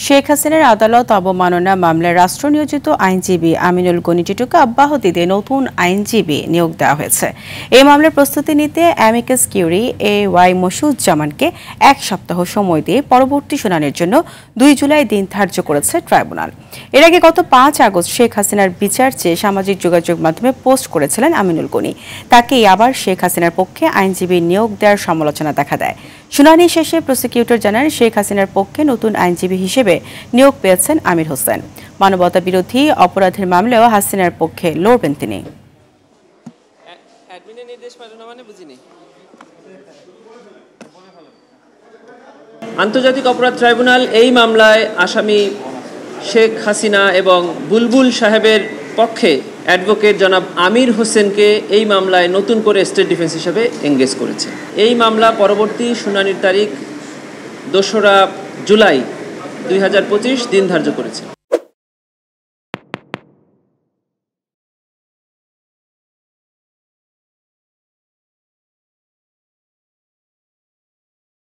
শেখ হাসিনার আদালত অবমাননা মামলায় রাষ্ট্রনিয়োজিত আইনজীবী আমিনুল গনি টিটুকে অব্যাহতি দিয়ে নতুন আইনজীবী নিয়োগ দেওয়া হয়েছে। এই মামলার প্রস্তুতি নিতে অ্যামিকাস কিউরি AY মশিউজ্জামানকে 1 সপ্তাহ সময় দিয়ে পরবর্তী শুনানির জন্য 2 জুলাই দিন ধার্য করেছে ট্রাইব্যুনাল। এর আগে গত 5 আগস্ট শেখ হাসিনার বিচার চেয়ে সামাজিক যোগাযোগ মাধ্যমে পোস্ট করেছিলেন আমিনুল গনি। তাকেই আবার শেখ হাসিনার পক্ষে আইনজীবী নিয়োগ দেওয়ার সমালোচনা দেখা দেয়। শুনানি শেষে প্রসিকিউটর জানান শেখ হাসিনার পক্ষে নতুন আইনজীবী হিসেবে নিয়োগ পেয়েছেন আমির হোসেন। মানবতা বিরোধী অপরাধের মামলাও হাসিনার পক্ষে লড়বেন তিনি। আন্তর্জাতিক অপরাধ ট্রাইব্যুনাল এই মামলায় আসামি শেখ হাসিনা এবং বুলবুল সাহেবের পক্ষে অ্যাডভোকেট জনাব আমির হোসেনকে এই মামলায় নতুন করে স্টেট ডিফেন্স হিসেবে এঙ্গেজ করেছে। এই মামলা পরবর্তী শুনানির তারিখ 2রা জুলাই 2025 দিন ধার্য করেছে।